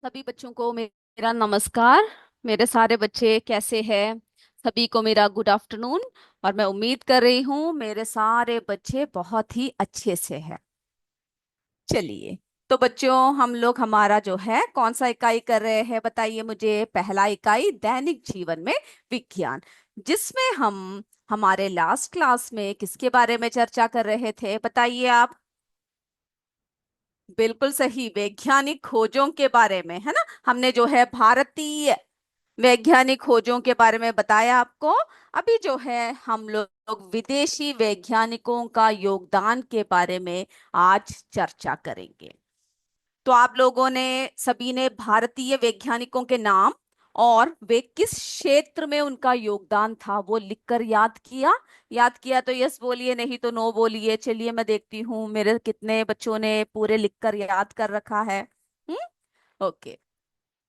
सभी बच्चों को मेरा नमस्कार। मेरे सारे बच्चे कैसे हैं? सभी को मेरा गुड आफ्टरनून। और मैं उम्मीद कर रही हूँ मेरे सारे बच्चे बहुत ही अच्छे से हैं। चलिए, तो बच्चों हम लोग हमारा जो है कौन सा इकाई कर रहे हैं बताइए मुझे। पहला इकाई दैनिक जीवन में विज्ञान, जिसमें हम हमारे लास्ट क्लास में किसके बारे में चर्चा कर रहे थे बताइए आप। बिल्कुल सही, वैज्ञानिक खोजों के बारे में, है ना। हमने जो है भारतीय वैज्ञानिक खोजों के बारे में बताया आपको। अभी जो है हम लोग विदेशी वैज्ञानिकों का योगदान के बारे में आज चर्चा करेंगे। तो आप लोगों ने सभी ने भारतीय वैज्ञानिकों के नाम और वे किस क्षेत्र में उनका योगदान था वो लिखकर याद किया। याद किया तो यस बोलिए, नहीं तो नो बोलिए। चलिए मैं देखती हूँ मेरे कितने बच्चों ने पूरे लिखकर याद कर रखा है। ओके,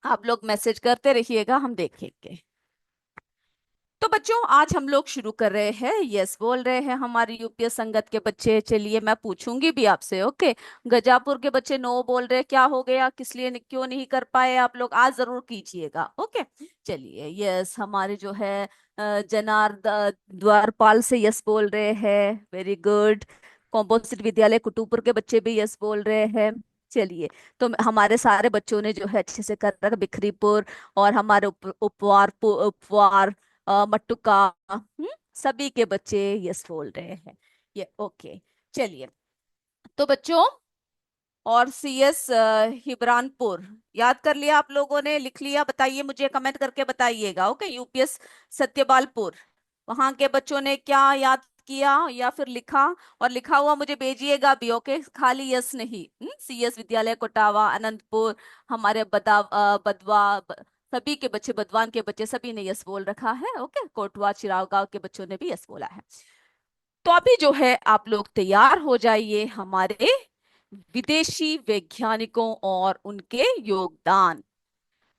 आप लोग मैसेज करते रहिएगा, हम देखेंगे। तो बच्चों आज हम लोग शुरू कर रहे हैं, यस बोल रहे हैं हमारी यूपीएस संगत के बच्चे। चलिए मैं पूछूंगी भी आपसे। ओके, गजापुर के बच्चे नो बोल रहे, क्या हो गया, किस लिए क्यों नहीं कर पाए आप लोग? आज जरूर कीजिएगा। ओके, चलिए यस हमारे जो है जनार्द द्वारपाल से यस बोल रहे हैं, वेरी गुड। कॉम्पोजिट विद्यालय कुटुपुर के बच्चे भी यस बोल रहे हैं। चलिए, तो हमारे सारे बच्चों ने जो है अच्छे से कर रखा। बिखरीपुर और हमारे उपवार उपवार मट्टुका, सभी के बच्चे यस बोल रहे हैं। ये ओके, चलिए। तो बच्चों, और सीएस हिबरानपुर याद कर लिया आप लोगों ने, लिख लिया? बताइए मुझे, कमेंट करके बताइएगा। ओके, यूपीएस सत्यपालपुर, वहां के बच्चों ने क्या याद किया या फिर लिखा? और लिखा हुआ मुझे भेजिएगा भी। ओके, खाली यस नहीं। सीएस विद्यालय कोटावा अनंतपुर, हमारे बदवा सभी के बच्चे, बदवान के बच्चे सभी ने यस बोल रखा है। ओके, कोटवा चिराव गांव के बच्चों ने भी यस बोला है। तो अभी जो है आप लोग तैयार हो जाइए हमारे विदेशी वैज्ञानिकों और उनके योगदान।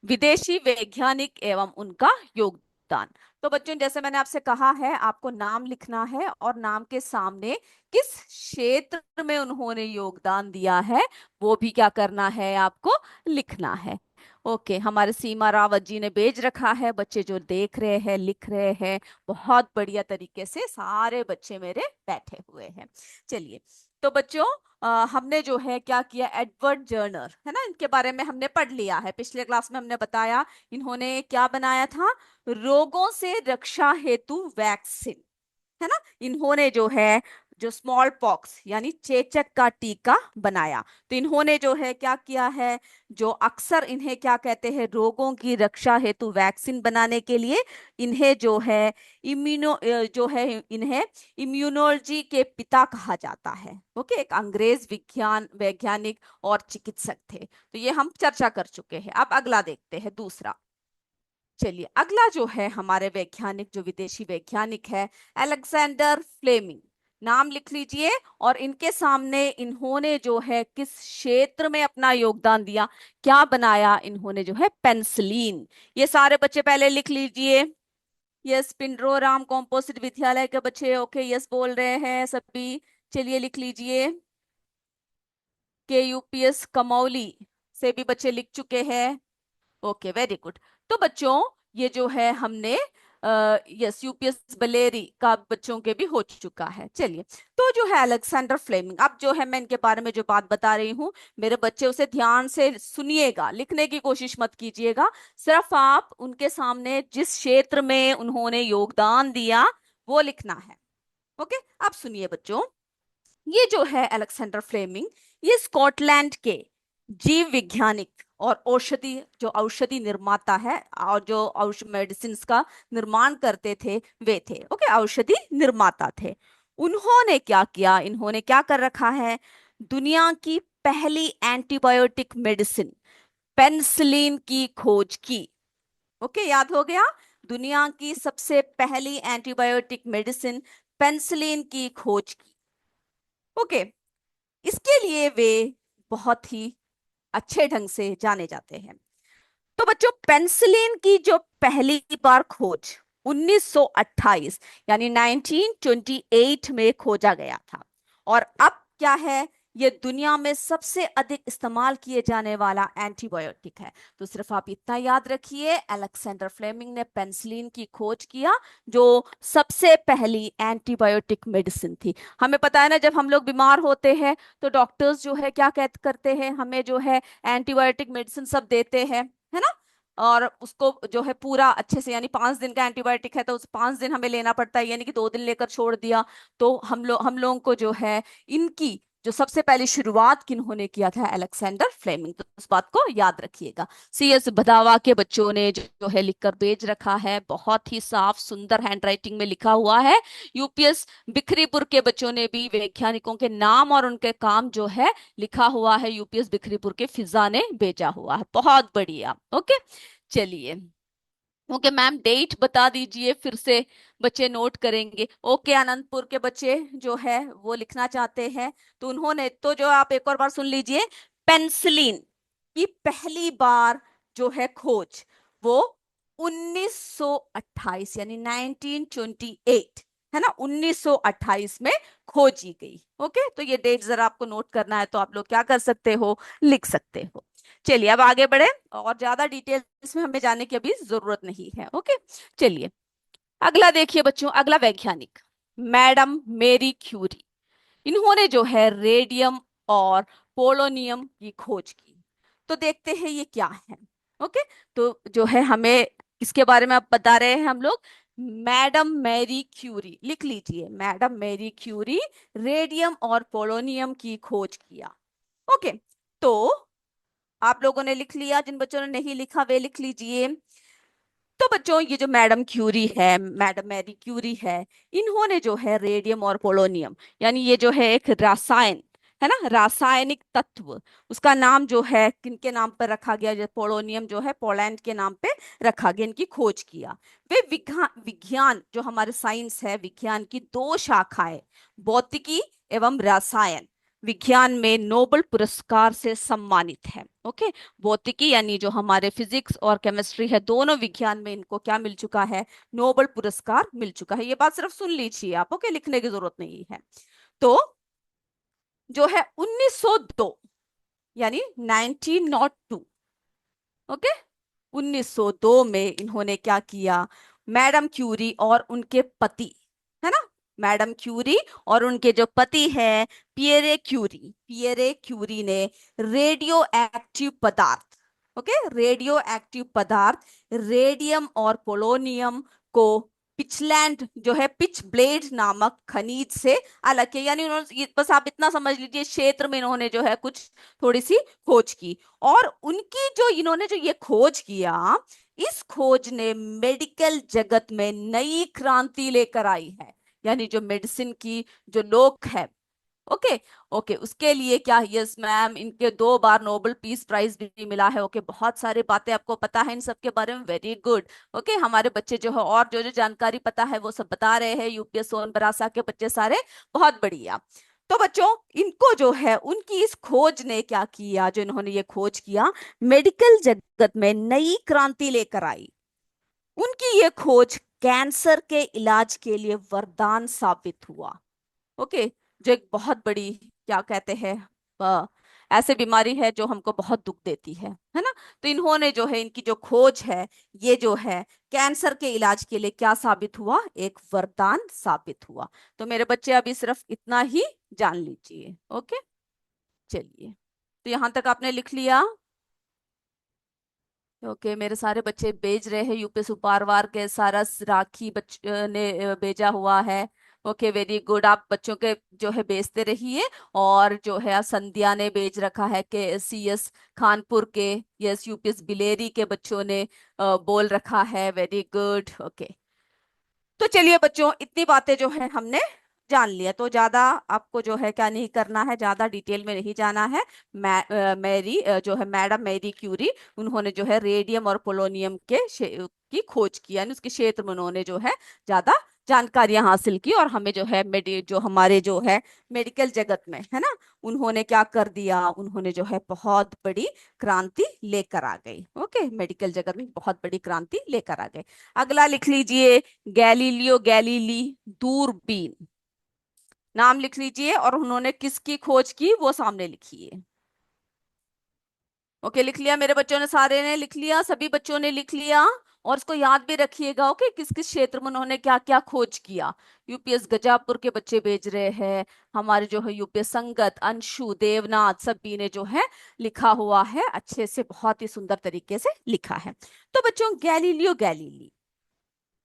विदेशी वैज्ञानिक एवं उनका योगदान। तो बच्चों जैसे मैंने आपसे कहा है, आपको नाम लिखना है और नाम के सामने किस क्षेत्र में उन्होंने योगदान दिया है वो भी क्या करना है, आपको लिखना है। ओके, हमारे सीमा रावत जी ने भेज रखा है, बच्चे जो देख रहे हैं लिख रहे हैं बहुत बढ़िया तरीके से, सारे बच्चे मेरे बैठे हुए हैं। चलिए, तो बच्चों हमने जो है क्या किया, एडवर्ड जर्नर है ना, इनके बारे में हमने पढ़ लिया है। पिछले क्लास में हमने बताया इन्होंने क्या बनाया था, रोगों से रक्षा हेतु वैक्सीन, है ना। इन्होंने जो है जो स्मॉल पॉक्स यानी चेचक का टीका बनाया। तो इन्होंने जो है क्या किया है, जो अक्सर इन्हें क्या कहते हैं, रोगों की रक्षा हेतु वैक्सीन बनाने के लिए इन्हें जो है जो है इन्हें इम्यूनोलॉजी के पिता कहा जाता है। ओके, एक अंग्रेज विज्ञान वैज्ञानिक और चिकित्सक थे। तो ये हम चर्चा कर चुके हैं। अब अगला देखते हैं, दूसरा। चलिए, अगला जो है हमारे वैज्ञानिक, जो विदेशी वैज्ञानिक है, अलेक्जेंडर फ्लेमिंग। नाम लिख लीजिए। और इनके सामने इन्होंने जो है किस क्षेत्र में अपना योगदान दिया, क्या बनाया इन्होंने, जो है पेंसिलीन। ये सारे बच्चे पहले लिख लीजिए। यस, पिंडरो राम कॉम्पोजिट विद्यालय के बच्चे ओके यस बोल रहे हैं सभी। चलिए लिख लीजिए। के यूपीएस कमौली से भी बच्चे लिख चुके हैं। Okay, very good. तो बच्चों ये जो है हमने यस यूपीएस बलेरी का बच्चों के भी हो चुका है। चलिए, तो जो है अलेक्जेंडर फ्लेमिंग, अब जो है मैं इनके बारे में जो बात बता रही हूँ मेरे बच्चे उसे ध्यान से सुनिएगा, लिखने की कोशिश मत कीजिएगा। सिर्फ आप उनके सामने जिस क्षेत्र में उन्होंने योगदान दिया वो लिखना है। ओके, अब सुनिए बच्चों। ये जो है अलेक्जेंडर फ्लेमिंग, ये स्कॉटलैंड के जीव वैज्ञानिक और औषधि, जो औषधि निर्माता है और जो औषध मेडिसिन का निर्माण करते थे वे थे। ओके, औषधि निर्माता थे। उन्होंने क्या किया, इन्होंने क्या कर रखा है, दुनिया की पहली एंटीबायोटिक मेडिसिन पेनिसिलिन की खोज की। ओके, याद हो गया, दुनिया की सबसे पहली एंटीबायोटिक मेडिसिन पेनिसिलिन की खोज की। ओके, इसके लिए वे बहुत ही अच्छे ढंग से जाने जाते हैं। तो बच्चों, पेनिसिलिन की जो पहली बार खोज 1928 यानी 1928 में खोजा गया था। और अब क्या है, ये दुनिया में सबसे अधिक इस्तेमाल किए जाने वाला एंटीबायोटिक है। तो सिर्फ आप इतना याद रखिए, अलेक्जेंडर फ्लेमिंग ने पेनिसिलिन की खोज किया, जो सबसे पहली एंटीबायोटिक मेडिसिन थी। हमें पता है ना, जब हम लोग बीमार होते हैं तो डॉक्टर्स जो है क्या करते हैं, हमें जो है एंटीबायोटिक मेडिसिन सब देते हैं, है ना। और उसको जो है पूरा अच्छे से, यानी 5 दिन का एंटीबायोटिक है तो उस 5 दिन हमें लेना पड़ता है, यानी कि 2 दिन लेकर छोड़ दिया। तो हम लोगों को जो है इनकी जो सबसे पहली शुरुआत किन्होंने किया था, अलेक्जेंडर फ्लेमिंग। तो उस बात को याद रखिएगा। CS भदावा के बच्चों ने जो है लिखकर भेज रखा है, बहुत ही साफ सुंदर हैंडराइटिंग में लिखा हुआ है। यूपीएस बिखरीपुर के बच्चों ने भी वैज्ञानिकों के नाम और उनके काम जो है लिखा हुआ है, यूपीएस बिखरीपुर के फिजा ने भेजा हुआ है। बहुत बढ़िया। ओके, चलिए। ओके मैम, डेट बता दीजिए फिर से, बच्चे नोट करेंगे। ओके, अनंतपुर के बच्चे जो है वो लिखना चाहते हैं, तो उन्होंने तो जो, आप एक और बार सुन लीजिए, पेनिसिलिन की पहली बार जो है खोज वो 1928 यानी 1928, है ना, 1928 में खोजी गई। ओके, तो ये डेट जरा आपको नोट करना है तो आप लोग क्या कर सकते हो, लिख सकते हो। चलिए अब आगे बढ़े, और ज्यादा डिटेल्स में हमें जाने की अभी जरूरत नहीं है। ओके, चलिए अगला देखिए बच्चों, अगला वैज्ञानिक मैडम मैरी क्यूरी। इन्होंने जो है रेडियम और पोलोनियम की खोज की। तो देखते हैं ये क्या है। ओके, तो जो है हमें इसके बारे में अब बता रहे हैं हम लोग, मैडम मैरी क्यूरी, लिख लीजिए, मैडम मैरी क्यूरी रेडियम और पोलोनियम की खोज किया। ओके, तो आप लोगों ने लिख लिया, जिन बच्चों ने नहीं लिखा वे लिख लीजिए। तो बच्चों ये जो मैडम क्यूरी है, मैडम मैरी क्यूरी है, इन्होंने जो है रेडियम और पोलोनियम, यानी ये जो है एक रसायन है ना, रासायनिक तत्व, उसका नाम जो है किनके नाम पर रखा गया, जो पोलोनियम जो है पोलैंड के नाम पे रखा गया, इनकी खोज किया। वे विज्ञान विज्ञान जो हमारे साइंस है, विज्ञान की 2 शाखाएं, भौतिकी एवं रसायन विज्ञान में नोबेल पुरस्कार से सम्मानित है। ओके, भौतिकी यानी जो हमारे फिजिक्स और केमिस्ट्री है, दोनों विज्ञान में इनको क्या मिल चुका है, नोबेल पुरस्कार मिल चुका है। ये बात सिर्फ सुन लीजिए आप, ओके, लिखने की जरूरत नहीं है। तो जो है 1902 यानी 1902, ओके, 1902 में इन्होंने क्या किया, मैडम क्यूरी और उनके पति, है ना, मैडम क्यूरी और उनके जो पति है पियरे क्यूरी ने रेडियो एक्टिव पदार्थ, ओके, रेडियो एक्टिव पदार्थ रेडियम और पोलोनियम को पिचलैंड जो है पिच ब्लेड नामक खनिज से अलग किया। यानी उन्होंने बस आप इतना समझ लीजिए, क्षेत्र में इन्होंने जो है कुछ थोड़ी सी खोज की, और उनकी जो इन्होंने जो ये खोज किया, इस खोज ने मेडिकल जगत में नई क्रांति लेकर आई है। यानी जो मेडिसिन की जो लोग है, ओके, ओके, उसके लिए क्या, यस मैम, इनके 2 बार नोबेल पीस प्राइज भी मिला है। ओके, बहुत सारी बातें आपको पता है इन सब के बारे में, वेरी गुड। ओके, हमारे बच्चे जो है और जो जो जानकारी पता है वो सब बता रहे हैं, यूपीएस सोनबरासा के बच्चे सारे, बहुत बढ़िया। तो बच्चों इनको जो है उनकी इस खोज ने क्या किया, जो इन्होंने ये खोज किया, मेडिकल जगत में नई क्रांति लेकर आई। उनकी ये खोज कैंसर के इलाज के लिए वरदान साबित हुआ। ओके, जो एक बहुत बड़ी क्या कहते हैं, अ, ऐसे बीमारी है जो हमको बहुत दुख देती है ना। तो इन्होंने जो है इनकी जो खोज है, ये जो है कैंसर के इलाज के लिए क्या साबित हुआ, एक वरदान साबित हुआ। तो मेरे बच्चे अभी सिर्फ इतना ही जान लीजिए। ओके, चलिए, तो यहां तक आपने लिख लिया। ओके, मेरे सारे बच्चे भेज रहे हैं, यूपी सुपारवार के सारा राखी ने भेजा हुआ है। ओके, वेरी गुड, आप बच्चों के जो है भेजते रहिए। और जो है संध्या ने भेज रखा है कि CS खानपुर के, यस, यूपीएस बिलेरी के बच्चों ने बोल रखा है, वेरी गुड। ओके, तो चलिए बच्चों, इतनी बातें जो है हमने जान लिया, तो ज्यादा आपको जो है क्या नहीं करना है, ज्यादा डिटेल में नहीं जाना है। मैरी जो है मैडम मैरी क्यूरी, उन्होंने जो है रेडियम और पोलोनियम की खोज की, यानी उसके क्षेत्र में उन्होंने जो है ज्यादा जानकारियां हासिल की, और हमें जो है जो हमारे जो है मेडिकल जगत में है ना, उन्होंने क्या कर दिया, उन्होंने जो है बहुत बड़ी क्रांति लेकर आ गई। ओके, मेडिकल जगत में बहुत बड़ी क्रांति लेकर आ गए। अगला लिख लीजिए, गैलीलियो गैलीली दूरबीन। नाम लिख लीजिए और उन्होंने किसकी खोज की वो सामने लिखिए। ओके, लिख लिया मेरे बच्चों ने, सारे ने लिख लिया, सभी बच्चों ने लिख लिया। और इसको याद भी रखिएगा, ओके, किस किस क्षेत्र में उन्होंने क्या क्या खोज किया। यूपीएस गजापुर के बच्चे भेज रहे हैं, हमारे जो है यूपीएस संगत, अंशु, देवनाथ, सभी ने जो है लिखा हुआ है, अच्छे से बहुत ही सुंदर तरीके से लिखा है। तो बच्चों, गैलीलियो गैलीली,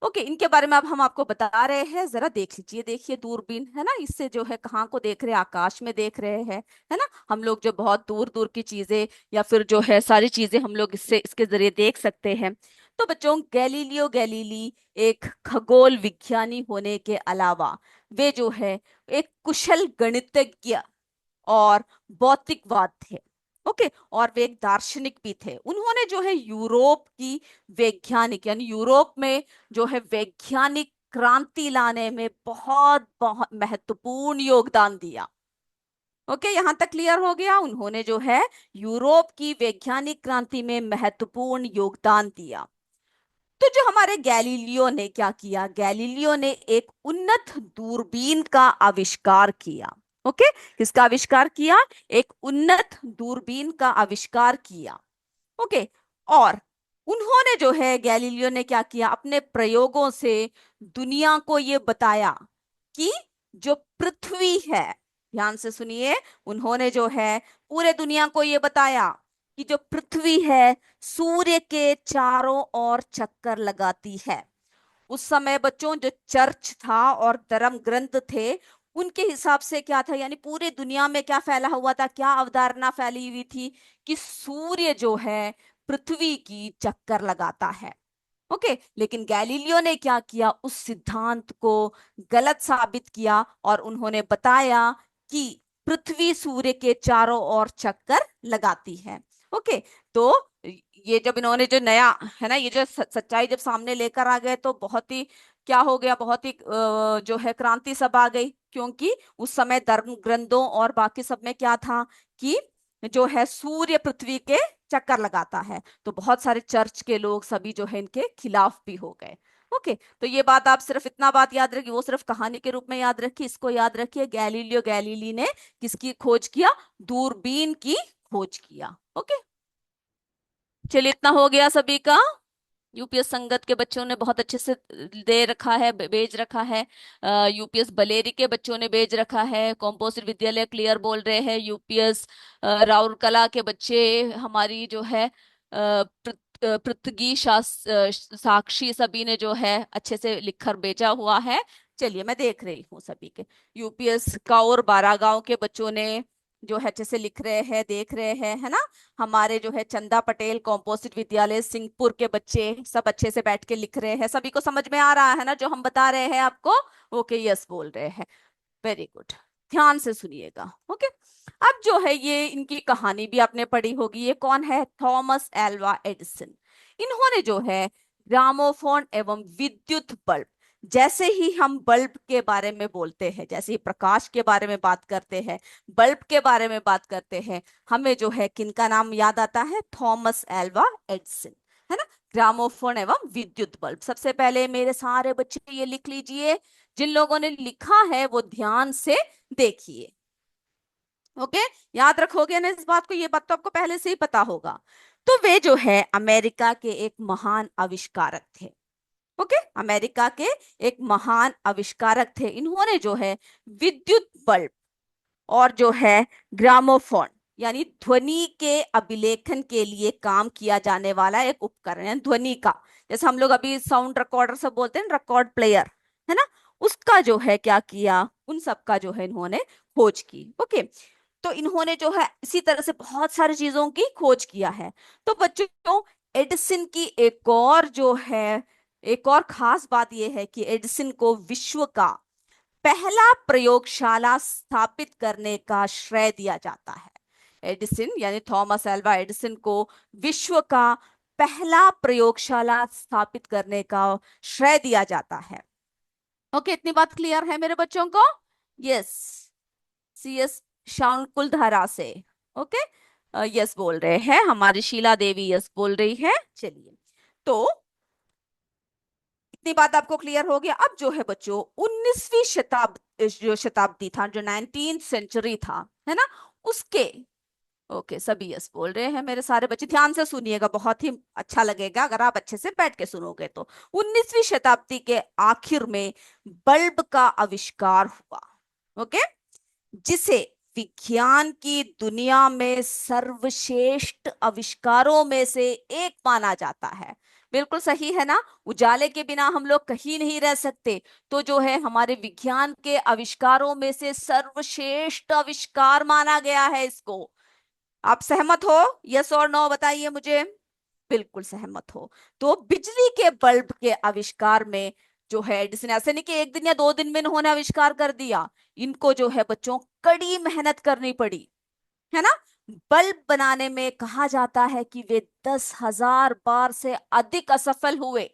ओके, इनके बारे में अब हम आपको बता रहे हैं, जरा देख लीजिए। देखिए दूरबीन है ना, इससे जो है कहाँ को देख रहे हैं, आकाश में देख रहे हैं, है ना। हम लोग जो बहुत दूर दूर की चीजें या फिर जो है सारी चीजें हम लोग इससे इसके जरिए देख सकते हैं। तो बच्चों, गैलीलियो गैलीली एक खगोल विज्ञानी होने के अलावा वे जो है एक कुशल गणितज्ञ और भौतिकवाद थे। ओके, और वे एक दार्शनिक भी थे। उन्होंने जो है यूरोप की वैज्ञानिक यानी यूरोप में जो है वैज्ञानिक क्रांति लाने में बहुत बहुत महत्वपूर्ण योगदान दिया। ओके, यहां तक क्लियर हो गया। उन्होंने जो है यूरोप की वैज्ञानिक क्रांति में महत्वपूर्ण योगदान दिया। तो जो हमारे गैलीलियो ने क्या किया, गैलीलियो ने एक उन्नत दूरबीन का आविष्कार किया। ओके, किसका आविष्कार किया, एक उन्नत दूरबीन का आविष्कार किया। ओके, और उन्होंने जो है गैलीलियो ने क्या किया, अपने प्रयोगों से दुनिया को ये बताया कि जो पृथ्वी है, ध्यान से सुनिए, उन्होंने जो है पूरे दुनिया को ये बताया कि जो पृथ्वी है सूर्य के चारों ओर चक्कर लगाती है। उस समय बच्चों जो चर्च था और धर्म ग्रंथ थे, उनके हिसाब से क्या था, यानी पूरी दुनिया में क्या फैला हुआ था, क्या अवधारणा फैली हुई थी कि सूर्य जो है पृथ्वी की चक्कर लगाता है। ओके, लेकिन गैलीलियो ने क्या किया, उस सिद्धांत को गलत साबित किया और उन्होंने बताया कि पृथ्वी सूर्य के चारों ओर चक्कर लगाती है। ओके, तो ये जब इन्होंने जो नया है ना, ये जो सच्चाई जब सामने लेकर आ गए, तो बहुत ही क्या हो गया, बहुत ही जो है क्रांति सब आ गई। क्योंकि उस समय धर्म ग्रंथों और बाकी सब में क्या था कि जो है सूर्य पृथ्वी के चक्कर लगाता है, तो बहुत सारे चर्च के लोग सभी जो है इनके खिलाफ भी हो गए। ओके, तो ये बात आप सिर्फ इतना बात याद रखिए, वो सिर्फ कहानी के रूप में याद रखिए, इसको याद रखिए, गैलीलियो गैलीली ने किसकी खोज किया, दूरबीन की खोज किया। ओके, चलिए, इतना हो गया सभी का। यूपीएस संगत के बच्चों ने बहुत अच्छे से दे रखा है, भेज रखा है। यूपीएस बलेरी के बच्चों ने भेज रखा है। कॉम्पोजिट विद्यालय क्लियर बोल रहे हैं। यूपीएस राउरकला के बच्चे हमारी जो है पृथ्वी साक्षी सभी ने जो है अच्छे से लिखकर भेजा हुआ है। चलिए, मैं देख रही हूँ सभी के। यूपीएस काउर बारागांव के बच्चों ने जो है अच्छे से लिख रहे हैं, देख रहे हैं, है ना। हमारे जो है चंदा पटेल कॉम्पोजिट विद्यालय सिंहपुर के बच्चे सब अच्छे से बैठ के लिख रहे हैं। सभी को समझ में आ रहा है ना जो हम बता रहे हैं आपको? ओके, यस बोल रहे हैं, वेरी गुड। ध्यान से सुनिएगा। ओके, अब जो है ये इनकी कहानी भी आपने पढ़ी होगी। ये कौन है? Thomas Alva Edison. इन्होंने जो है ग्रामोफोन एवं विद्युत बल्ब, जैसे ही हम बल्ब के बारे में बोलते हैं, जैसे ही प्रकाश के बारे में बात करते हैं, बल्ब के बारे में बात करते हैं, हमें जो है किनका नाम याद आता है? थॉमस एल्वा एडिसन, है ना। ग्रामोफोन एवं विद्युत बल्ब, सबसे पहले मेरे सारे बच्चे ये लिख लीजिए। जिन लोगों ने लिखा है वो ध्यान से देखिए। ओके, याद रखोगे ना इस बात को? ये बात तो आपको पहले से ही पता होगा। तो वे जो है अमेरिका के एक महान आविष्कारक थे। ओके, अमेरिका के एक महान आविष्कारक थे। इन्होंने जो है विद्युत बल्ब और जो है ग्रामोफोन यानी ध्वनि के अभिलेखन के लिए काम किया जाने वाला एक उपकरण है ध्वनि का, जैसे हम लोग अभी साउंड रिकॉर्डर सब बोलते हैं, रिकॉर्ड प्लेयर, है ना, उसका जो है क्या किया, उन सब का जो है इन्होंने खोज की। ओके, तो इन्होंने जो है इसी तरह से बहुत सारी चीजों की खोज किया है। तो बच्चों, एडिसन की एक और जो है एक और खास बात यह है कि एडिसन को विश्व का पहला प्रयोगशाला स्थापित करने का श्रेय दिया जाता है। एडिसन यानी थॉमस एल्वा एडिसन को विश्व का पहला प्रयोगशाला स्थापित करने का श्रेय दिया जाता है। ओके, इतनी बात क्लियर है मेरे बच्चों को? यस, सीएस शांकुलधारा से। ओके, यस बोल रहे हैं हमारी शीला देवी, यस बोल रही है। चलिए, तो इतनी बात आपको क्लियर हो गया। अब जो है बच्चों 19वीं शताब्दी, जो शताब्दी था, जो 19th सेंचुरी था, है ना, उसके, ओके सभी यस बोल रहे हैं मेरे सारे बच्चे, ध्यान से सुनिएगा, बहुत ही अच्छा लगेगा अगर आप अच्छे से बैठ के सुनोगे तो। 19वीं शताब्दी के आखिर में बल्ब का आविष्कार हुआ, ओके, जिसे विज्ञान की दुनिया में सर्वश्रेष्ठ आविष्कारों में से एक माना जाता है। बिल्कुल सही है ना, उजाले के बिना हम लोग कहीं नहीं रह सकते, तो जो है हमारे विज्ञान के आविष्कारों में से सर्वश्रेष्ठ आविष्कार माना गया है इसको। आप सहमत हो? यस और नो बताइए मुझे। बिल्कुल सहमत हो। तो बिजली के बल्ब के आविष्कार में जो है एडिसन, ऐसे नहीं कि एक दिन या 2 दिन में इन्होंने आविष्कार कर दिया, इनको जो है बच्चों कड़ी मेहनत करनी पड़ी, है ना। बल्ब बनाने में कहा जाता है कि वे 10,000 बार से अधिक असफल हुए।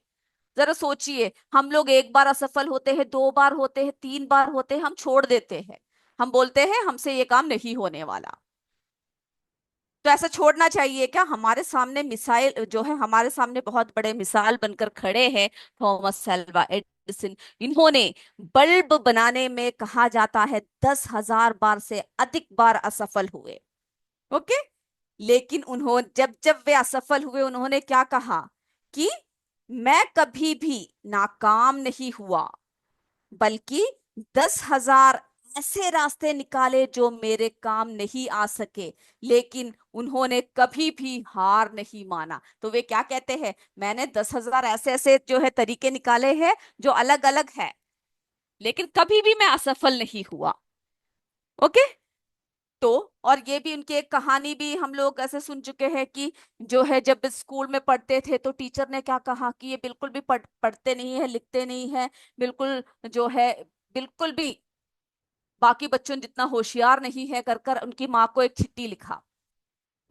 जरा सोचिए, हम लोग एक बार असफल होते हैं, 2 बार होते हैं, 3 बार होते हैं, हम छोड़ देते हैं, हम बोलते हैं हमसे ये काम नहीं होने वाला। तो ऐसा छोड़ना चाहिए क्या? हमारे सामने मिसाइल जो है, हमारे सामने बहुत बड़े मिसाल बनकर खड़े हैं थॉमस अल्वा एडिसन। इन्होंने बल्ब बनाने में कहा जाता है 10,000 बार से अधिक बार असफल हुए, ओके। लेकिन उन्होंने जब जब वे असफल हुए, उन्होंने क्या कहा कि मैं कभी भी नाकाम नहीं हुआ, बल्कि 10,000 ऐसे रास्ते निकाले जो मेरे काम नहीं आ सके, लेकिन उन्होंने कभी भी हार नहीं माना। तो वे क्या कहते हैं, मैंने 10,000 ऐसे ऐसे जो है तरीके निकाले हैं जो अलग अलग है, लेकिन कभी भी मैं असफल नहीं हुआ, ओके। तो और ये भी उनकी एक कहानी भी हम लोग ऐसे सुन चुके हैं कि जो है जब स्कूल में पढ़ते थे तो टीचर ने क्या कहा कि ये बिल्कुल भी पढ़ते नहीं है, लिखते नहीं है, बिल्कुल जो है, बिल्कुल भी बाकी बच्चों जितना होशियार नहीं है, कर कर उनकी माँ को एक चिट्ठी लिखा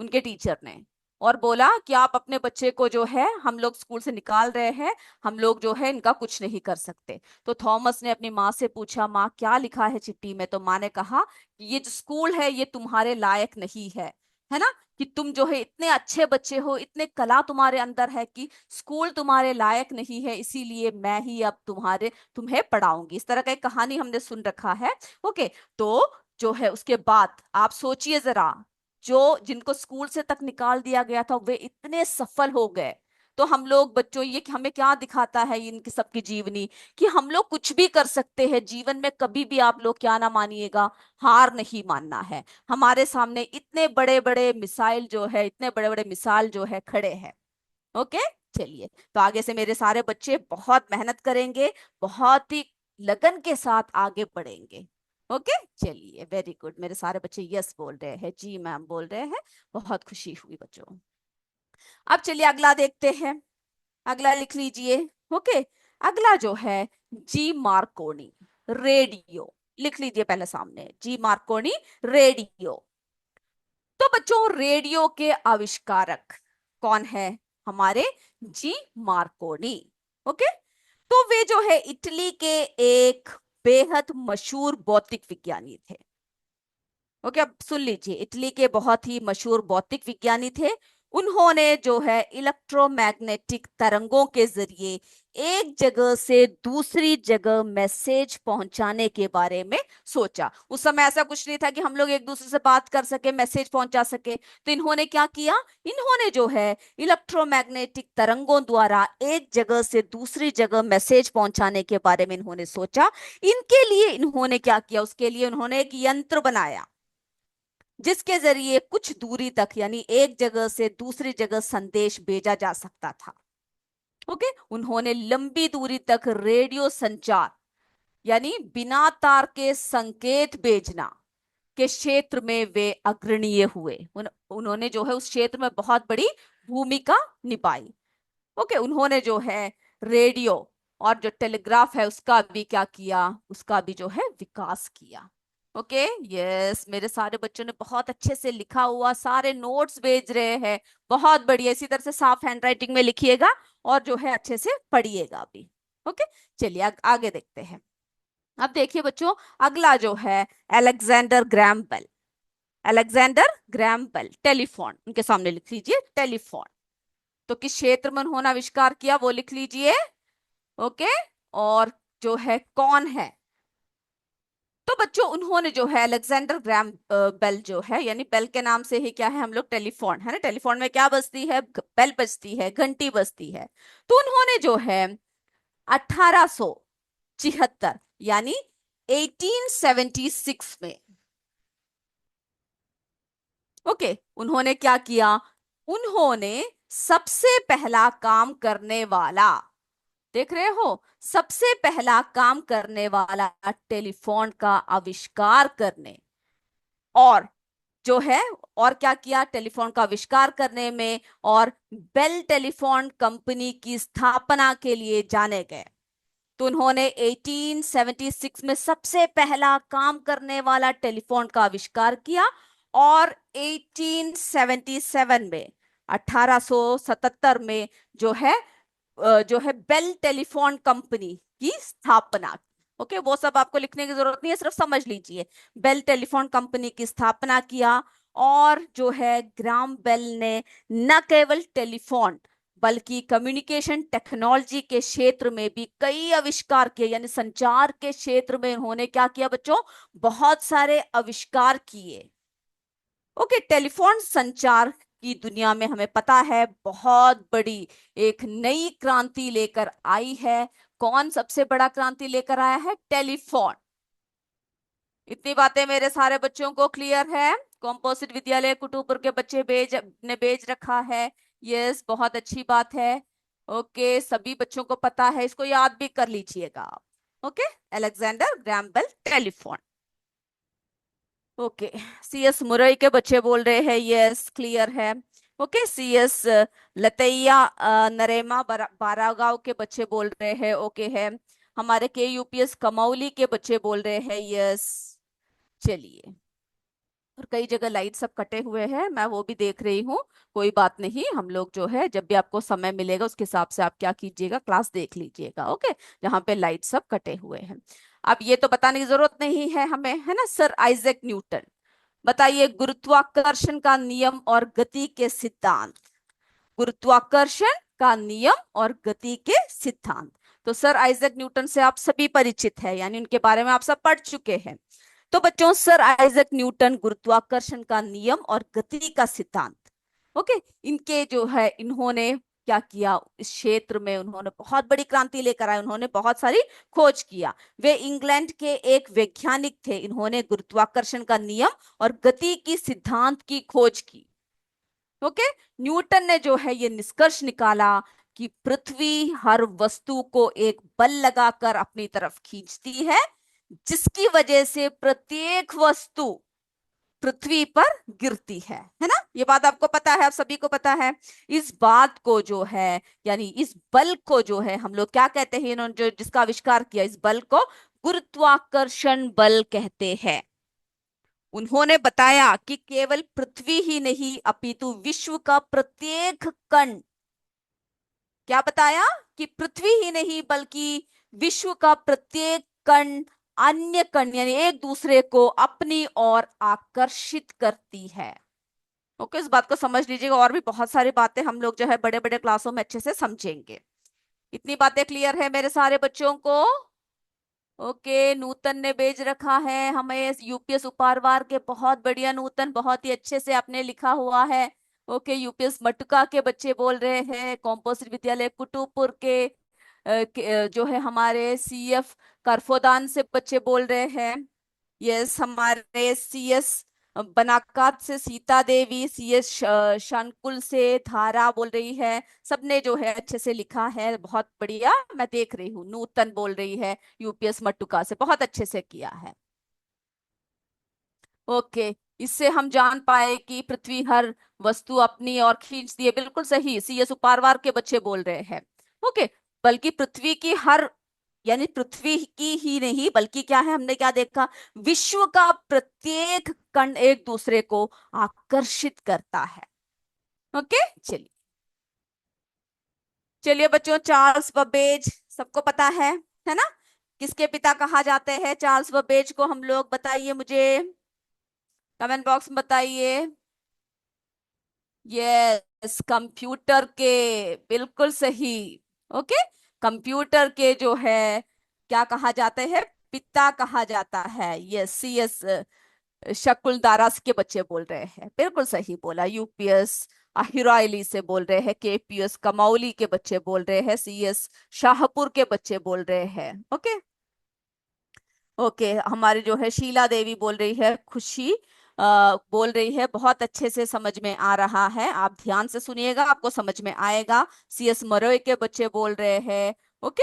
उनके टीचर ने, और बोला कि आप अपने बच्चे को जो है हम लोग स्कूल से निकाल रहे हैं, हम लोग जो है इनका कुछ नहीं कर सकते। तो थॉमस ने अपनी माँ से पूछा, माँ क्या लिखा है चिट्ठी में? तो माँ ने कहा कि ये जो स्कूल है ये तुम्हारे लायक नहीं है ना, कि तुम जो है इतने अच्छे बच्चे हो, इतने कला तुम्हारे अंदर है कि स्कूल तुम्हारे लायक नहीं है, इसीलिए मैं ही अब तुम्हें पढ़ाऊंगी। इस तरह का एक कहानी हमने सुन रखा है, ओके। तो जो है उसके बाद आप सोचिए जरा, जो जिनको स्कूल से तक निकाल दिया गया था वे इतने सफल हो गए। तो हम लोग बच्चों, ये हमें क्या दिखाता है इनकी सबकी जीवनी, कि हम लोग कुछ भी कर सकते हैं जीवन में, कभी भी आप लोग क्या ना मानिएगा, हार नहीं मानना है। हमारे सामने इतने बड़े बड़े मिसाइल जो है, इतने बड़े बड़े मिसाल जो है खड़े हैं, ओके। चलिए, तो आगे से मेरे सारे बच्चे बहुत मेहनत करेंगे, बहुत ही लगन के साथ आगे बढ़ेंगे, ओके। चलिए, वेरी गुड, मेरे सारे बच्चे यस बोल रहे हैं, जी मैम बोल रहे हैं, बहुत खुशी हुई बच्चों। अब चलिए अगला देखते हैं, अगला लिख लीजिए, ओके। अगला जो है जी मार्कोनी, रेडियो। लिख लीजिए पहले सामने, जी मार्कोनी, रेडियो। तो बच्चों रेडियो के आविष्कारक कौन है? हमारे जी मार्कोनी, ओके। तो वे जो है इटली के एक बेहद मशहूर भौतिक विज्ञानी थे, ओके। अब सुन लीजिए, इटली के बहुत ही मशहूर भौतिक विज्ञानी थे। उन्होंने जो है इलेक्ट्रोमैग्नेटिक तरंगों के जरिए एक जगह से दूसरी जगह मैसेज पहुंचाने के बारे में सोचा। उस समय ऐसा कुछ नहीं था कि हम लोग एक दूसरे से बात कर सके, मैसेज पहुंचा सके। तो इन्होंने क्या किया, इन्होंने जो है इलेक्ट्रोमैग्नेटिक तरंगों द्वारा एक जगह से दूसरी जगह मैसेज पहुंचाने के बारे में इन्होंने सोचा। इनके लिए इन्होंने क्या किया, उसके लिए उन्होंने एक यंत्र बनाया जिसके जरिए कुछ दूरी तक, यानी एक जगह से दूसरी जगह संदेश भेजा जा सकता था, ओके। उन्होंने लंबी दूरी तक रेडियो संचार, यानी बिना तार के संकेत भेजना के क्षेत्र में वे अग्रणीय हुए। उन्होंने जो है उस क्षेत्र में बहुत बड़ी भूमिका निभाई, ओके। उन्होंने जो है रेडियो और जो टेलीग्राफ है उसका भी क्या किया, उसका भी जो है विकास किया, ओके। यस, मेरे सारे बच्चों ने बहुत अच्छे से लिखा हुआ, सारे नोट्स भेज रहे हैं, बहुत बढ़िया। इसी तरह से साफ हैंडराइटिंग में लिखिएगा और जो है अच्छे से पढ़िएगा भी, ओके। चलिए आगे देखते हैं। अब देखिए बच्चों, अगला जो है Alexander Graham Bell. Alexander Graham Bell, telephone, उनके सामने लिख लीजिए टेलीफोन। तो किस क्षेत्र में उन्होंने आविष्कार किया वो लिख लीजिए, ओके, और जो है कौन है? तो बच्चों उन्होंने जो है अलेक्जेंडर ग्राम बेल जो है, यानी बेल के नाम से ही क्या है हम लोग टेलीफोन है ना, टेलीफोन में क्या बजती है? बेल बजती है, घंटी बजती है। तो उन्होंने जो है 1876 यानी 1876 में, ओके, उन्होंने क्या किया? उन्होंने सबसे पहला काम करने वाला, देख रहे हो, सबसे पहला काम करने वाला टेलीफोन का आविष्कार करने, और जो है, और क्या किया टेलीफोन का आविष्कार करने में, और बेल टेलीफोन कंपनी की स्थापना के लिए जाने गए। तो उन्होंने 1876 में सबसे पहला काम करने वाला टेलीफोन का आविष्कार किया, और 1877 में, 1877 में जो है जो है बेल टेलीफोन कंपनी की स्थापना। ओके, वो सब आपको लिखने की जरूरत नहीं है, सिर्फ समझ लीजिए। बेल टेलीफोन कंपनी की स्थापना किया, और जो है ग्राम बेल ने न केवल टेलीफोन बल्कि कम्युनिकेशन टेक्नोलॉजी के क्षेत्र में भी कई आविष्कार किए, यानी संचार के क्षेत्र में उन्होंने क्या किया बच्चों? बहुत सारे आविष्कार किए। ओके, टेलीफोन संचार की दुनिया में हमें पता है बहुत बड़ी एक नई क्रांति लेकर आई है। कौन सबसे बड़ा क्रांति लेकर आया है? टेलीफोन। इतनी बातें मेरे सारे बच्चों को क्लियर है? कॉम्पोजिट विद्यालय कुटुपुर के बच्चे भेज रखा है। यस, बहुत अच्छी बात है। ओके, सभी बच्चों को पता है, इसको याद भी कर लीजिएगा आप। Okay, Alexander Graham Bell telephone. Okay, CS Murai के बच्चे बोल रहे हैं यस, क्लियर है। ओके, सीएस लतैया नरेमा बारागांव के बच्चे बोल रहे हैं ओके है। हमारे के यूपीएस कमौली के बच्चे बोल रहे हैं यस। चलिए, और कई जगह लाइट सब कटे हुए हैं, मैं वो भी देख रही हूँ। कोई बात नहीं, हम लोग जो है जब भी आपको समय मिलेगा उसके हिसाब से आप क्या कीजिएगा, क्लास देख लीजिएगा। ओके, जहाँ पे लाइट सब कटे हुए हैं। अब ये तो बताने की जरूरत नहीं है हमें, है ना? सर आइजैक न्यूटन, बताइए गुरुत्वाकर्षण का नियम और गति के सिद्धांत। गुरुत्वाकर्षण का नियम और गति के सिद्धांत। तो सर आइजैक न्यूटन से आप सभी परिचित है, यानी उनके बारे में आप सब पढ़ चुके हैं। तो बच्चों, सर आइजैक न्यूटन गुरुत्वाकर्षण का नियम और गति का सिद्धांत, ओके, इनके जो है इन्होंने क्या किया इस क्षेत्र में? उन्होंने बहुत बड़ी क्रांति लेकर आए, उन्होंने बहुत सारी खोज किया। वे इंग्लैंड के एक वैज्ञानिक थे, इन्होंने गुरुत्वाकर्षण का नियम और गति की सिद्धांत की खोज की। ओके, न्यूटन ने जो है ये निष्कर्ष निकाला कि पृथ्वी हर वस्तु को एक बल लगाकर अपनी तरफ खींचती है, जिसकी वजह से प्रत्येक वस्तु पृथ्वी पर गिरती है ना? ये बात आपको पता है, आप सभी को पता है। इस बात को जो है, यानी इस बल को जो है हम लोग क्या कहते हैं? इन्होंने जो जिसका आविष्कार किया, इस बल को गुरुत्वाकर्षण बल कहते हैं। उन्होंने बताया कि केवल पृथ्वी ही नहीं अपितु विश्व का प्रत्येक कण, क्या बताया? कि पृथ्वी ही नहीं बल्कि विश्व का प्रत्येक कण अन्य कण यानी एक दूसरे को अपनी ओर आकर्षित करती है। ओके, इस बात को समझ लीजिएगा, और भी बहुत सारी बातें हम लोग जो है बड़े बड़े क्लासों में अच्छे से समझेंगे। इतनी बातें क्लियर है मेरे सारे बच्चों को? ओके, नूतन ने भेज रखा है हमें यूपीएस उपरवार के, बहुत बढ़िया नूतन, बहुत ही अच्छे से आपने लिखा हुआ है। ओके, यूपीएस मटुका के बच्चे बोल रहे हैं, कॉम्पोजिट विद्यालय कुटुपुर जो है हमारे सीएफ करफोदान से बच्चे बोल रहे हैं यस। हमारे सीएस बनाकात से सीता देवी, सीएस शानकुल से धारा बोल रही है। सबने जो है अच्छे से लिखा है, बहुत बढ़िया, मैं देख रही हूँ। नूतन बोल रही है यूपीएस मटुका से, बहुत अच्छे से किया है। ओके, इससे हम जान पाए कि पृथ्वी हर वस्तु अपनी ओर खींचती है, बिल्कुल सही, सीएस उपारवार के बच्चे बोल रहे हैं। ओके, बल्कि पृथ्वी की हर, यानी पृथ्वी की ही नहीं बल्कि क्या है, हमने क्या देखा? विश्व का प्रत्येक कण एक दूसरे को आकर्षित करता है। ओके, चलिए चलिए बच्चों, चार्ल्स बबेज सबको पता है ना? किसके पिता कहा जाते हैं चार्ल्स बबेज को? हम लोग बताइए मुझे, कमेंट बॉक्स में बताइए। यस, कंप्यूटर के, बिल्कुल सही। ओके, कंप्यूटर के जो है क्या कहा जाते हैं, पिता कहा जाता है। यस, CS शकुल दारास के बच्चे बोल रहे हैं, बिल्कुल सही बोला। UPS हिराइली से बोल रहे हैं, KPS कमौली के बच्चे बोल रहे हैं, CS शाहपुर के बच्चे बोल रहे हैं। ओके ओके, हमारे जो है शीला देवी बोल रही है, खुशी बोल रही है बहुत अच्छे से समझ में आ रहा है, आप ध्यान से सुनिएगा आपको समझ में आएगा। CS मरोई के बच्चे बोल रहे हैं। ओके,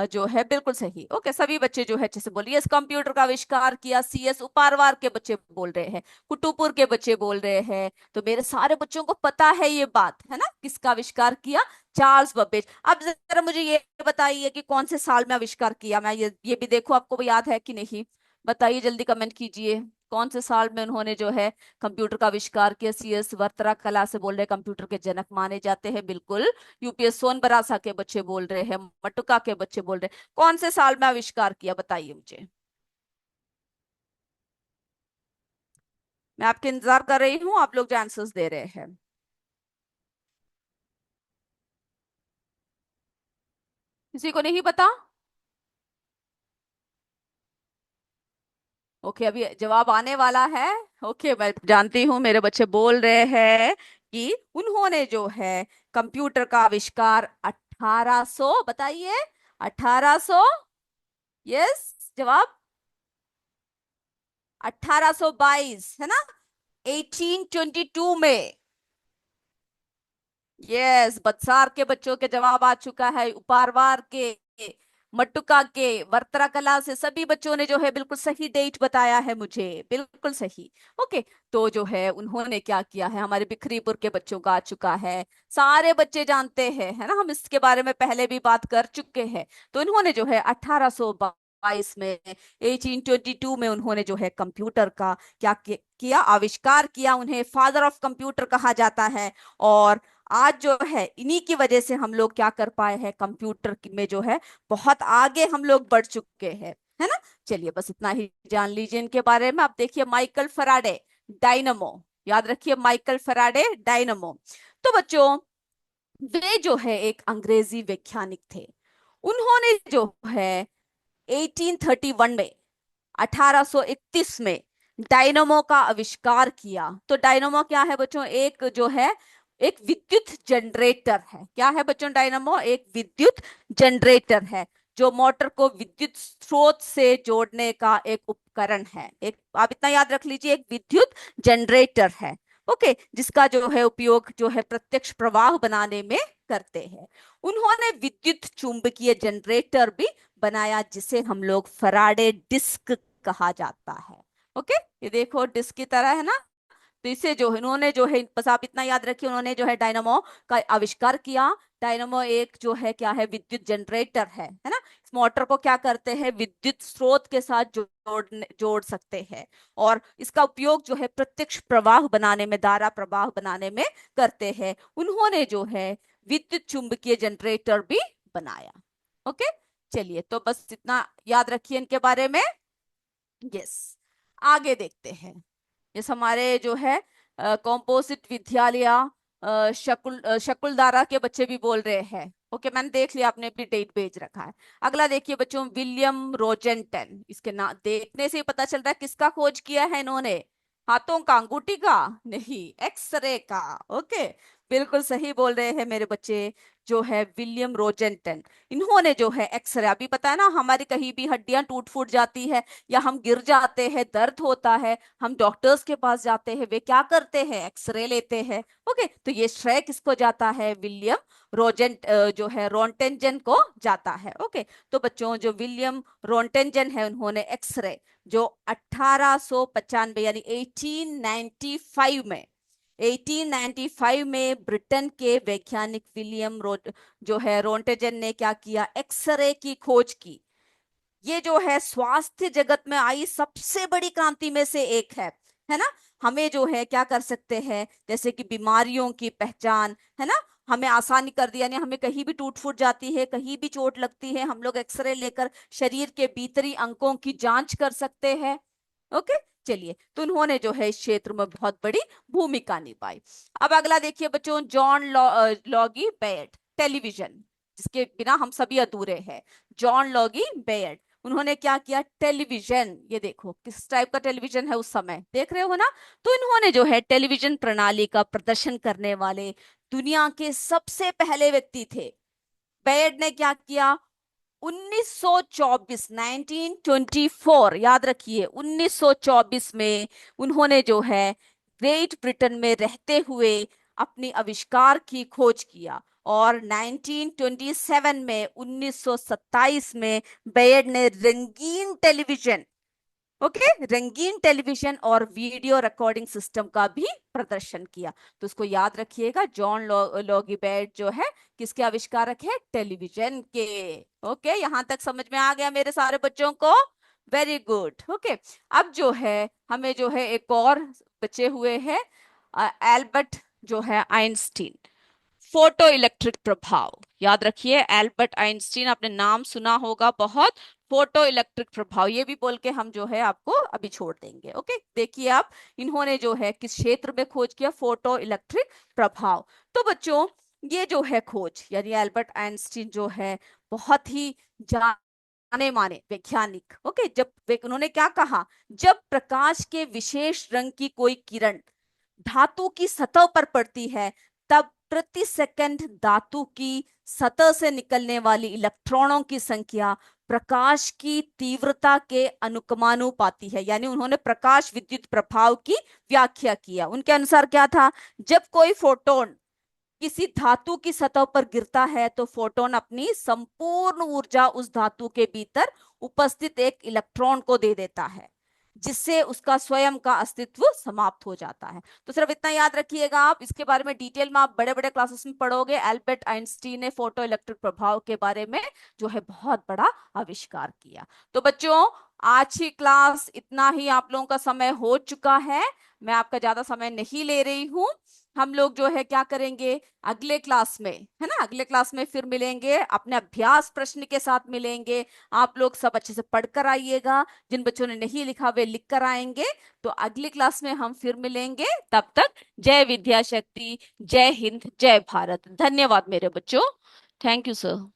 जो है बिल्कुल सही। ओके, सभी बच्चे जो है अच्छे से बोलिए। इस कंप्यूटर का आविष्कार किया, CS उपारवार के बच्चे बोल रहे हैं, कुटुपुर के बच्चे बोल रहे हैं। तो मेरे सारे बच्चों को पता है ये बात, है ना, किसका आविष्कार किया, चार्ल्स बब्बेज। अब जरा मुझे ये बताइए कि कौन से साल में आविष्कार किया, मैं ये भी देखो आपको याद है कि नहीं, बताइए जल्दी कमेंट कीजिए। कौन से साल में उन्होंने जो है कंप्यूटर का आविष्कार किया। CS वर्तरा कला से बोल रहे हैं, कंप्यूटर के जनक माने जाते हैं, बिल्कुल। UPS सोनबरासा के बच्चे बोल रहे हैं, मटुका के बच्चे बोल रहे हैं। कौन से साल में आविष्कार किया, बताइए मुझे। मैं आपके इंतजार कर रही हूँ, आप लोग जो आंसर्स दे रहे हैं। किसी को नहीं पता? ओके, अभी जवाब आने वाला है। ओके, मैं जानती हूँ मेरे बच्चे बोल रहे हैं कि उन्होंने जो है कंप्यूटर का आविष्कार 1800, बताइए 1800। यस, जवाब 1822 है ना, 1822 में। यस, बत्सार के बच्चों के जवाब आ चुका है, उपारवार के, मट्टुका के, वर्तरा कला से सभी बच्चों ने जो है बिल्कुल सही डेट बताया है मुझे, बिल्कुल सही। ओके, तो जो है उन्होंने क्या किया है, हमारे बिखरीपुर के बच्चों का आ चुका है। सारे बच्चे जानते हैं, है ना, हम इसके बारे में पहले भी बात कर चुके हैं। तो इन्होंने जो है 1822 में, 1822 में उन्होंने जो है कंप्यूटर का क्या किया, आविष्कार किया। उन्हें फादर ऑफ कंप्यूटर कहा जाता है। और आज जो है इन्हीं की वजह से हम लोग क्या कर पाए हैं, कंप्यूटर में जो है बहुत आगे हम लोग बढ़ चुके हैं, है ना। चलिए बस इतना ही जान लीजिए इनके बारे में। आप देखिए माइकल फराडे, डायनमो, याद रखिए माइकल फराडे, डायनमो। तो बच्चों, वे जो है एक अंग्रेजी वैज्ञानिक थे। उन्होंने जो है 1831 में, 1831 में डायनमो का आविष्कार किया। तो डायनमो क्या है बच्चों, एक जो है एक विद्युत जनरेटर है। क्या है बच्चों, डायनमो एक विद्युत जनरेटर है, जो मोटर को विद्युत स्रोत से जोड़ने का एक उपकरण है। एक, आप इतना याद रख लीजिए, एक विद्युत जनरेटर है। ओके, जिसका जो है उपयोग जो है प्रत्यक्ष प्रवाह बनाने में करते हैं। उन्होंने विद्युत चुंबकीय जनरेटर भी बनाया, जिसे हम लोग फराडे डिस्क कहा जाता है। ओके, ये देखो डिस्क की तरह है ना। तो इसे जो है इन्होंने जो है, बस आप इतना याद रखिए, उन्होंने जो है डायनामो का आविष्कार किया। डायनामो एक जो है क्या है, विद्युत जनरेटर है ना। इस मोटर को क्या करते हैं, विद्युत स्रोत के साथ जोड़ सकते हैं। और इसका उपयोग जो है प्रत्यक्ष प्रवाह बनाने में, धारा प्रवाह बनाने में करते हैं। उन्होंने जो है विद्युत चुंबकीय जनरेटर भी बनाया। ओके, चलिए तो बस इतना याद रखिए इनके बारे में। यस, आगे देखते हैं। जैसे हमारे जो है कॉम्पोजिट विद्यालय शकुलदारा के बच्चे भी बोल रहे हैं। ओके, मैंने देख लिया, आपने भी डेट भेज रखा है। अगला देखिए बच्चों, विलियम रोजेंटन, इसके नाम देखने से ही पता चल रहा है किसका खोज किया है इन्होंने, हाथों का, अंगूठी का नहीं, एक्सरे का। ओके, बिल्कुल सही बोल रहे हैं मेरे बच्चे, जो है विलियम रोजेंटन। इन्होंने जो है एक्सरे, अभी पता है ना, हमारी कहीं भी हड्डियां टूट फूट जाती है या हम गिर जाते हैं, दर्द होता है, हम डॉक्टर्स के पास जाते हैं, वे क्या करते हैं, एक्सरे लेते हैं। ओके, तो ये श्रेय किसको जाता है, विलियम रोजेंट जो है रोंटेंजन को जाता है। ओके, तो बच्चों जो विलियम रोंटेंजन है, उन्होंने एक्सरे जो 1895 यानी 1895 में, 1895 में ब्रिटेन के वैज्ञानिक विलियम जो है रोंटेजन ने क्या किया, एक्सरे की खोज की। ये जो है स्वास्थ्य जगत में आई सबसे बड़ी क्रांति में से एक है ना। हमें जो है क्या कर सकते हैं, जैसे कि बीमारियों की पहचान, है ना, हमें आसानी कर दिया। यानी हमें कहीं भी टूट फूट जाती है, कहीं भी चोट लगती है, हम लोग एक्सरे लेकर शरीर के भीतरी अंगों की जांच कर सकते हैं। ओके, चलिए, तो उन्होंने जो है इस क्षेत्र में बहुत बड़ी भूमिका निभाई। अब अगला देखिए बच्चों, जॉन लॉगी बेट, टेलीविजन, जिसके बिना हम सभी अधूरे हैं, जॉन लॉगी बेयर्ड। उन्होंने क्या किया, टेलीविजन, ये देखो किस टाइप का टेलीविजन है उस समय, देख रहे हो ना। तो इन्होंने जो है टेलीविजन प्रणाली का प्रदर्शन करने वाले दुनिया के सबसे पहले व्यक्ति थे। बेयर्ड ने क्या किया, 1924, 1924, याद रखिए 1924 में उन्होंने जो है ग्रेट ब्रिटेन में रहते हुए अपनी आविष्कार की खोज किया। और 1927 में 1927 में बेयर्ड ने रंगीन टेलीविजन, ओके, रंगीन टेलीविजन और वीडियो रिकॉर्डिंग सिस्टम का भी प्रदर्शन किया। तो उसको याद रखिएगा, जॉन लॉगी बेयर्ड जो है किसके आविष्कारक है, टेलीविजन के। ओके, यहां तक समझ में आ गया मेरे सारे बच्चों को, वेरी गुड। ओके, अब जो है हमें जो है एक और बचे हुए हैं, एल्बर्ट जो है आइंस्टीन, फोटो इलेक्ट्रिक प्रभाव। याद रखिए एल्बर्ट आइंस्टीन, आपने नाम सुना होगा बहुत, फोटो इलेक्ट्रिक प्रभाव, ये भी बोल के हम जो है आपको अभी छोड़ देंगे। ओके, देखिए आप, इन्होंने जो है किस क्षेत्र में खोज किया, फोटो इलेक्ट्रिक प्रभाव। तो बच्चों ये जो है खोज, यानी एल्बर्ट आइंस्टीन जो है बहुत ही जाने माने वैज्ञानिक। ओके, जब उन्होंने क्या कहा, जब प्रकाश के विशेष रंग की कोई किरण धातु की सतह पर पड़ती है, तब प्रति सेकंड धातु की सतह से निकलने वाली इलेक्ट्रॉनों की संख्या प्रकाश की तीव्रता के अनुकमानुपाती है। यानी उन्होंने प्रकाश विद्युत प्रभाव की व्याख्या किया। उनके अनुसार क्या था, जब कोई फोटोन किसी धातु की सतह पर गिरता है तो फोटोन अपनी संपूर्ण ऊर्जा उस धातु के भीतर उपस्थित एक इलेक्ट्रॉन को दे देता है, जिससे उसका स्वयं का अस्तित्व समाप्त हो जाता है। तो सिर्फ इतना याद रखिएगा, आप इसके बारे में डिटेल में आप बड़े बड़े क्लासेस में पढ़ोगे। एल्बर्ट आइंस्टीन ने फोटो इलेक्ट्रिक प्रभाव के बारे में जो है बहुत बड़ा आविष्कार किया। तो बच्चों आज की क्लास इतना ही, आप लोगों का समय हो चुका है, मैं आपका ज्यादा समय नहीं ले रही हूं। हम लोग जो है क्या करेंगे, अगले क्लास में, है ना, अगले क्लास में फिर मिलेंगे, अपने अभ्यास प्रश्न के साथ मिलेंगे। आप लोग सब अच्छे से पढ़कर आइएगा, जिन बच्चों ने नहीं लिखा वे लिख कर आएंगे। तो अगली क्लास में हम फिर मिलेंगे, तब तक जय विद्या शक्ति, जय हिंद, जय भारत। धन्यवाद मेरे बच्चों, थैंक यू सर।